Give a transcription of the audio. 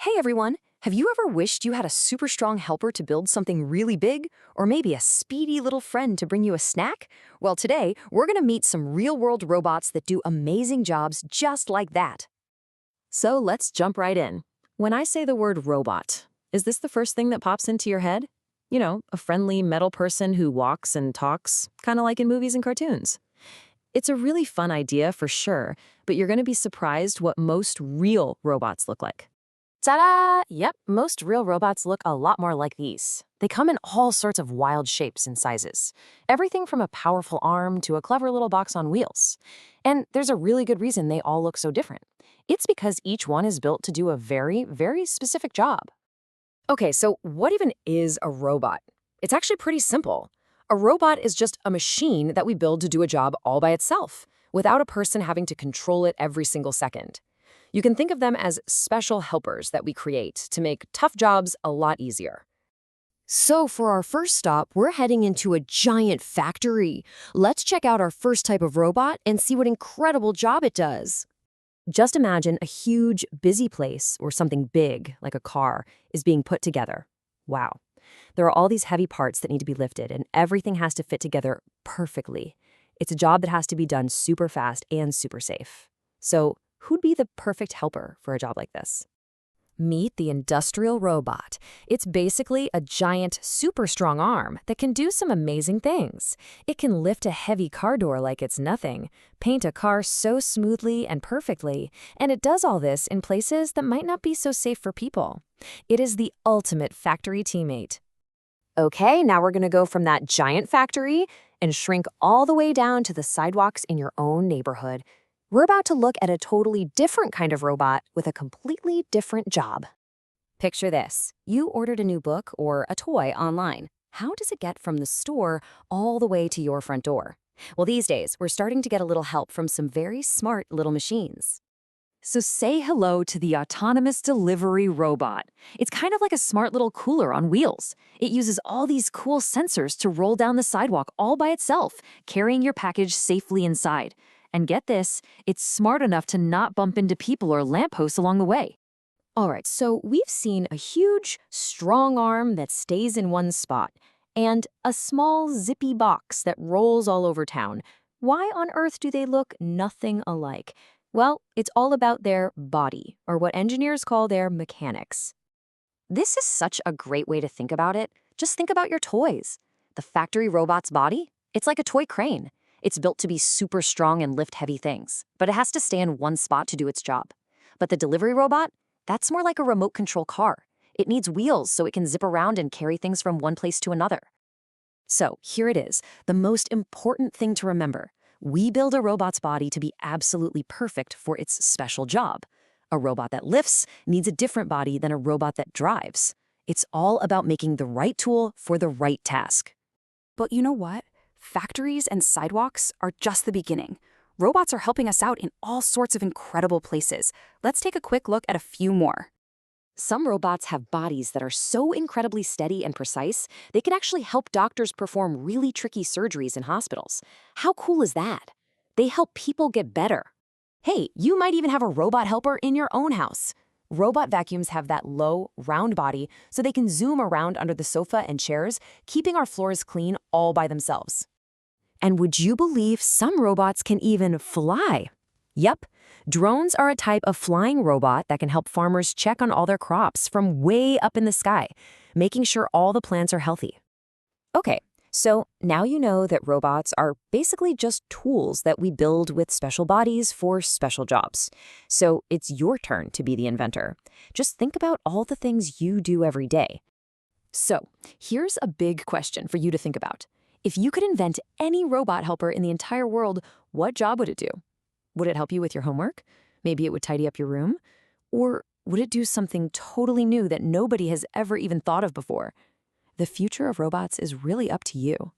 Hey everyone! Have you ever wished you had a super strong helper to build something really big? Or maybe a speedy little friend to bring you a snack? Well, today, we're gonna meet some real-world robots that do amazing jobs just like that. So let's jump right in. When I say the word robot, is this the first thing that pops into your head? You know, a friendly metal person who walks and talks, kind of like in movies and cartoons. It's a really fun idea for sure, but you're gonna be surprised what most real robots look like. Ta-da! Yep, most real robots look a lot more like these. They come in all sorts of wild shapes and sizes. Everything from a powerful arm to a clever little box on wheels. And there's a really good reason they all look so different. It's because each one is built to do a very, very specific job. Okay, so what even is a robot? It's actually pretty simple. A robot is just a machine that we build to do a job all by itself, without a person having to control it every single second. You can think of them as special helpers that we create to make tough jobs a lot easier. So for our first stop, we're heading into a giant factory. Let's check out our first type of robot and see what incredible job it does. Just imagine a huge, busy place where something big, like a car, is being put together. Wow. There are all these heavy parts that need to be lifted, and everything has to fit together perfectly. It's a job that has to be done super fast and super safe. So, who'd be the perfect helper for a job like this? Meet the industrial robot. It's basically a giant, super strong arm that can do some amazing things. It can lift a heavy car door like it's nothing, paint a car so smoothly and perfectly, and it does all this in places that might not be so safe for people. It is the ultimate factory teammate. Okay, now we're going to go from that giant factory and shrink all the way down to the sidewalks in your own neighborhood. We're about to look at a totally different kind of robot with a completely different job. Picture this. You ordered a new book or a toy online. How does it get from the store all the way to your front door? Well, these days, we're starting to get a little help from some very smart little machines. So say hello to the autonomous delivery robot. It's kind of like a smart little cooler on wheels. It uses all these cool sensors to roll down the sidewalk all by itself, carrying your package safely inside. And get this, it's smart enough to not bump into people or lampposts along the way. All right, so we've seen a huge, strong arm that stays in one spot, and a small, zippy box that rolls all over town. Why on earth do they look nothing alike? Well, it's all about their body, or what engineers call their mechanics. This is such a great way to think about it. Just think about your toys. The factory robot's body? It's like a toy crane. It's built to be super strong and lift heavy things, but it has to stay in one spot to do its job. But the delivery robot? That's more like a remote control car. It needs wheels so it can zip around and carry things from one place to another. So here it is, the most important thing to remember. We build a robot's body to be absolutely perfect for its special job. A robot that lifts needs a different body than a robot that drives. It's all about making the right tool for the right task. But you know what? Factories and sidewalks are just the beginning. Robots are helping us out in all sorts of incredible places. Let's take a quick look at a few more. Some robots have bodies that are so incredibly steady and precise, they can actually help doctors perform really tricky surgeries in hospitals. How cool is that? They help people get better. Hey, you might even have a robot helper in your own house. Robot vacuums have that low, round body so they can zoom around under the sofa and chairs, keeping our floors clean all by themselves. And would you believe some robots can even fly? Yep, drones are a type of flying robot that can help farmers check on all their crops from way up in the sky, making sure all the plants are healthy. Okay, so now you know that robots are basically just tools that we build with special bodies for special jobs. So it's your turn to be the inventor. Just think about all the things you do every day. So here's a big question for you to think about. If you could invent any robot helper in the entire world, what job would it do? Would it help you with your homework? Maybe it would tidy up your room? Or would it do something totally new that nobody has ever even thought of before? The future of robots is really up to you.